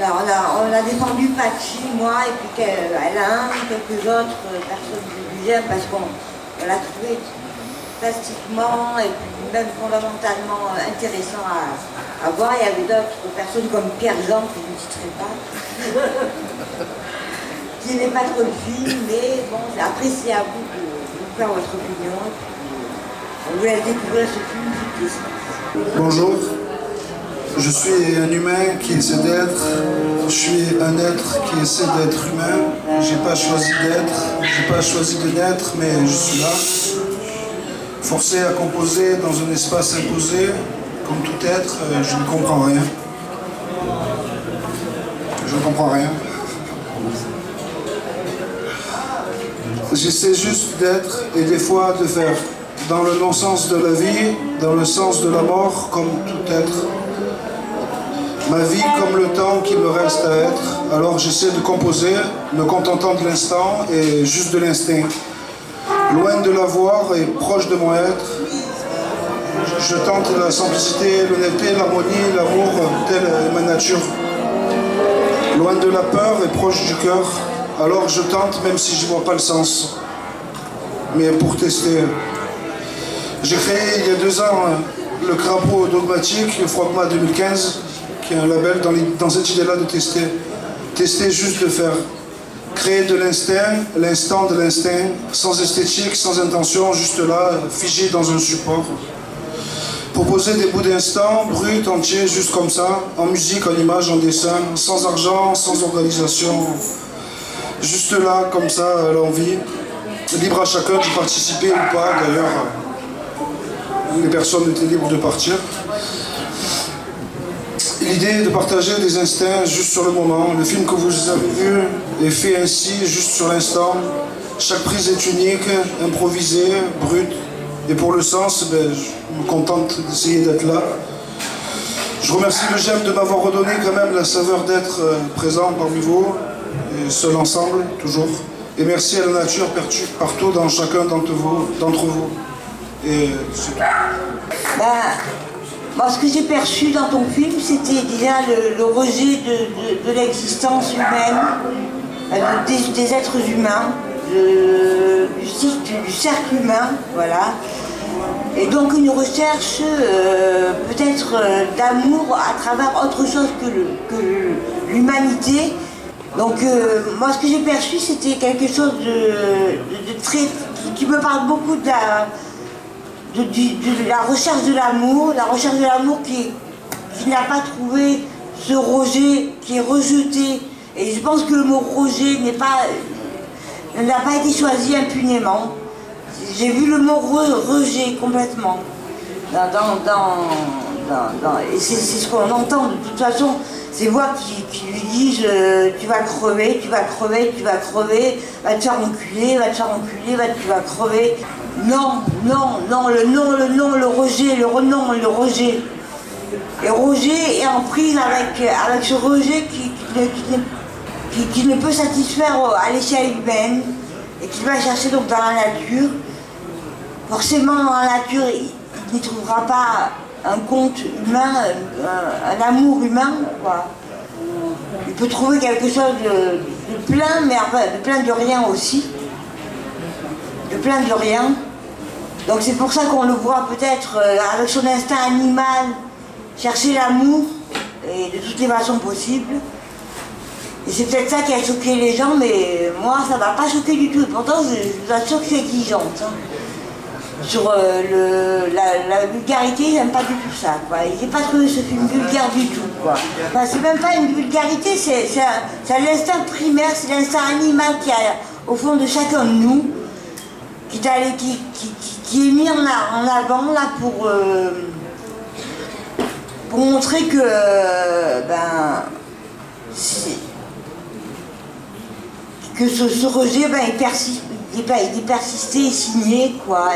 On a défendu Pachi, moi, et puis Alain, quelques autres personnes du musée, parce qu'on l'a trouvé plastiquement et puis même fondamentalement intéressant à voir. Il y avait d'autres personnes comme Pierre-Jean, que je ne citerai pas, qui n'aimait pas trop le film, mais bon, après c'est à vous de faire votre opinion. On vous laisse découvrir ce film. Bonjour, je suis un humain qui essaie d'être, je suis un être qui essaie d'être humain. J'ai pas choisi d'être, j'ai pas choisi de naître, mais je suis là. Forcé à composer dans un espace imposé, comme tout être, je ne comprends rien. Je ne comprends rien. J'essaie juste d'être et des fois de faire, dans le non-sens de la vie, dans le sens de la mort, comme tout être. Ma vie comme le temps qu'il me reste à être. Alors j'essaie de composer, me contentant de l'instant et juste de l'instinct. Loin de l'avoir et proche de mon être, je tente la simplicité, l'honnêteté, l'harmonie, l'amour, telle est ma nature. Loin de la peur et proche du cœur, alors je tente même si je ne vois pas le sens. Mais pour tester. J'ai créé il y a 2 ans le Crapaud Dogmatique, le Frogma 2015, qui est un label dans cette idée-là de tester. Tester, juste de faire. Créer de l'instinct, l'instant de l'instinct, sans esthétique, sans intention, juste là, figé dans un support. Proposer des bouts d'instant, bruts, entiers, juste comme ça, en musique, en image, en dessin, sans argent, sans organisation. Juste là, comme ça, à l'envie. Libre à chacun de participer ou pas, d'ailleurs. Les personnes étaient libres de partir. L'idée est de partager des instincts juste sur le moment. Le film que vous avez vu est fait ainsi, juste sur l'instant. Chaque prise est unique, improvisée, brute. Et pour le sens, je me contente d'essayer d'être là. Je remercie le GEM de m'avoir redonné quand même la saveur d'être présent parmi vous, et seul ensemble, toujours. Et merci à la nature partout dans chacun d'entre vous. Et c'est tout. Moi, ce que j'ai perçu dans ton film, c'était déjà le rejet de l'existence humaine, des êtres humains, du cercle humain, voilà. Et donc une recherche peut-être d'amour à travers autre chose que l'humanité. Donc moi, ce que j'ai perçu, c'était quelque chose de très... qui me parle beaucoup de la recherche de l'amour, qui n'a pas trouvé ce rejet, qui est rejeté. Et je pense que le mot rejet n'a pas été choisi impunément. J'ai vu le mot rejet complètement. Et c'est ce qu'on entend de toute façon, ces voix qui lui disent tu vas crever, tu vas crever, tu vas crever, va te faire enculer, va te faire enculer, tu vas crever. Non, le rejet, le renom, le rejet. Et Roger est en prise avec ce rejet qui ne peut satisfaire à l'échelle humaine et qui va chercher donc dans la nature. Forcément, dans la nature, il n'y trouvera pas un conte humain, un amour humain, quoi. Il peut trouver quelque chose de plein, mais enfin, de plein de rien aussi. De plein de rien. Donc c'est pour ça qu'on le voit peut-être avec son instinct animal chercher l'amour et de toutes les façons possibles. Et c'est peut-être ça qui a choqué les gens, mais moi ça ne m'a pas choqué du tout. Pourtant je vous assure que je suis exigeante. Sur la vulgarité, j'aime pas du tout ça, quoi. J'ai pas trouvé ce film vulgaire du tout, quoi. Enfin, c'est même pas une vulgarité, c'est l'instinct primaire, c'est l'instinct animal qui a au fond de chacun de nous, qui est mis en avant là pour montrer que ce rejet il persiste. Il est persisté et signé, quoi,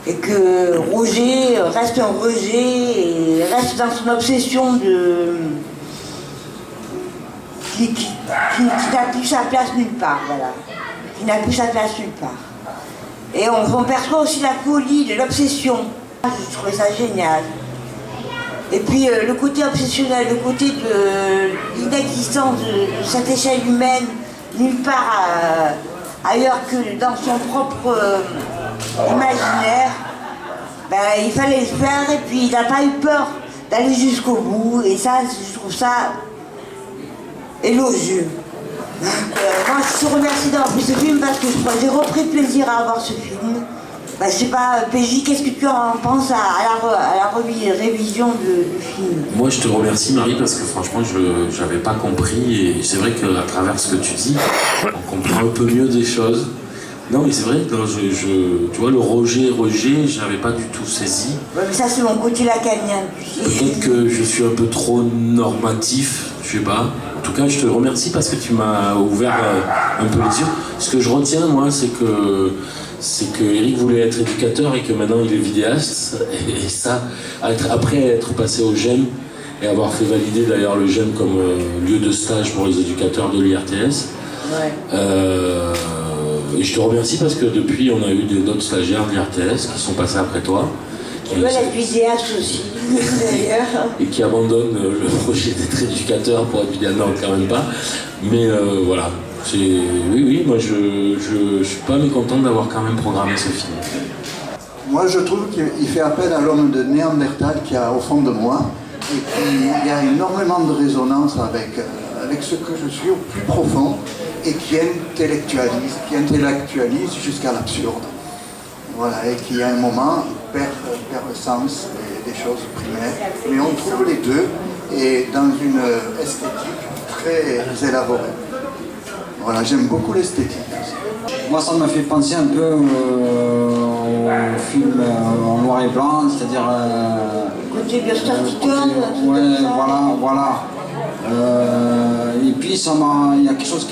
et que Roger reste un rejet et reste dans son obsession qui n'a plus sa place nulle part, voilà. Qui n'a plus sa place nulle part. Et on perçoit aussi la folie de l'obsession. Je trouvais ça génial. Et puis le côté obsessionnel, le côté de l'inexistence de cette échelle humaine nulle part ailleurs que dans son propre imaginaire, ben, il fallait le faire et puis il n'a pas eu peur d'aller jusqu'au bout et ça, je trouve ça élogieux. Moi je te remercie d'avoir fait ce film parce que j'ai repris plaisir à voir ce film. Bah, je sais pas, PJ, qu'est-ce que tu en penses à la révision du film? Moi, je te remercie, Marie, parce que franchement, je n'avais pas compris. Et c'est vrai qu'à travers ce que tu dis, on comprend un peu mieux des choses. Non, mais c'est vrai, que tu vois, le rejet, je n'avais pas du tout saisi. Ouais, mais ça, c'est mon côté lacanien. Peut-être que je suis un peu trop normatif, je sais pas. En tout cas, je te remercie parce que tu m'as ouvert un peu les yeux. Ce que je retiens, moi, c'est que Eric voulait être éducateur et que maintenant il est vidéaste. Et ça, après être passé au GEM et avoir fait valider d'ailleurs le GEM comme lieu de stage pour les éducateurs de l'IRTS. Ouais. Et je te remercie parce que depuis, on a eu d'autres stagiaires de l'IRTS qui sont passés après toi. Tu veux être vidéaste aussi, d'ailleurs. Et qui abandonnent le projet d'être éducateur pour être vidéaste. Non, quand même pas. Mais voilà. Oui, moi je suis pas mécontent d'avoir quand même programmé ce film. Moi je trouve qu'il fait appel à l'homme de Néandertal qu'il y a au fond de moi et qu'il y a énormément de résonance avec ce que je suis au plus profond et qui intellectualise jusqu'à l'absurde. Voilà, et qui à un moment perd le sens des choses primaires, mais on trouve les deux et dans une esthétique très élaborée. Voilà, j'aime beaucoup l'esthétique. Moi, ça m'a fait penser un peu au film en noir et blanc, c'est-à-dire... Côté Buster Keaton, ouais, voilà. Et puis, il y a quelque chose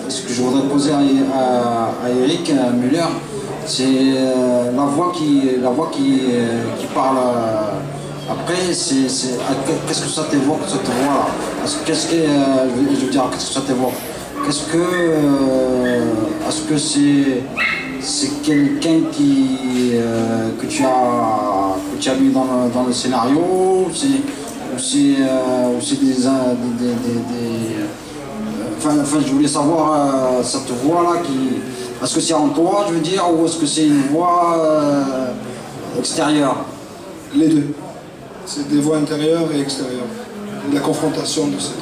ce que je voudrais poser à Eric Müller, c'est la voix qui parle... Après, qu'est-ce que ça t'évoque, cette voix-là? Qu'est-ce que ça t'évoque? Est-ce que c'est quelqu'un que tu as mis dans le scénario ou c'est des enfin, je voulais savoir cette voix-là est-ce que c'est en toi, je veux dire, ou est-ce que c'est une voix extérieure? Les deux. C'est des voix intérieures et extérieures. La confrontation de ces deux.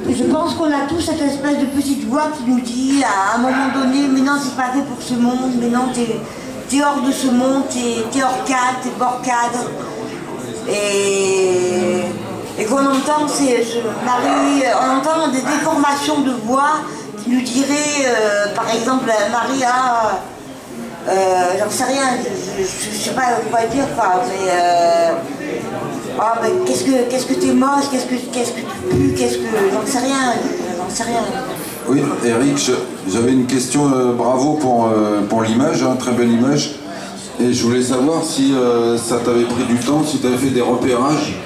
Je pense qu'on a tous cette espèce de petite voix qui nous dit à un moment donné, mais non, c'est pas fait pour ce monde, mais non, t'es hors de ce monde, t'es hors cadre, t'es hors cadre. Et qu'on entend, on entend des déformations de voix qui nous diraient, par exemple, Marie, j'en sais rien, je sais pas quoi dire, quoi, mais qu'est-ce que t'es moche, qu'est-ce que tu pues, j'en sais rien. Oui, Eric, j'avais une question, bravo pour l'image, hein, très belle image. Et je voulais savoir si ça t'avait pris du temps, si tu avais fait des repérages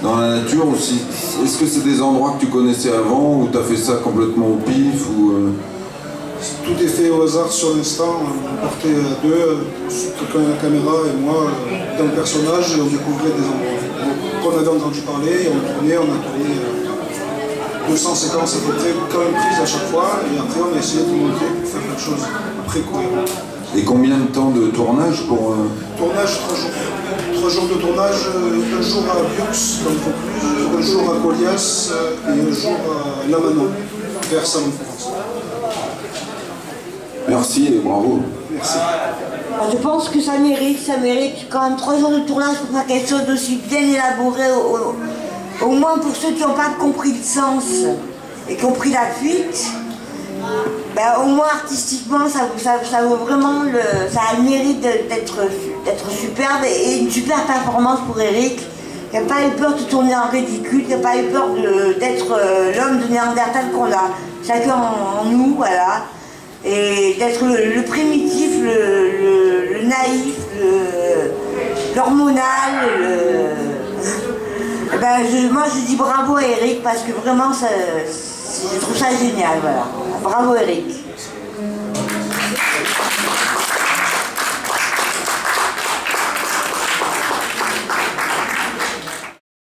dans la nature, ou est-ce que c'est des endroits que tu connaissais avant, ou tu as fait ça complètement au pif, ou Tout est fait au hasard sur l'instant. On partait à deux, quelqu'un à la caméra et moi dans le personnage, et on découvrait des endroits qu'on avait entendu parler, et on a tourné 200 séquences à peu près, quand même prises à chaque fois, et après on a essayé de monter pour faire quelque chose après cohérent. Et combien de temps de tournage pour... Tournage, 3 jours. 3 jours de tournage, 1 jour à Biux, dans le Vaucluse, 1 jour à Goliath et 1 jour à Lamanon, vers Salon-de-Provence. Merci et bravo. Merci. Je pense que ça mérite quand même 3 jours de tournage pour faire quelque chose d'aussi bien élaboré, au moins pour ceux qui n'ont pas compris le sens et compris la fuite. Ben, au moins artistiquement, ça vaut vraiment ça a le mérite d'être superbe et une super performance pour Eric, qui n'a pas eu peur de tourner en ridicule, qui n'a pas eu peur d'être l'homme de Néandertal qu'on a chacun en nous, voilà, et d'être le primitif, le naïf, l'hormonal. Moi je dis bravo à Eric parce que vraiment je trouve ça génial, voilà. Bravo Eric.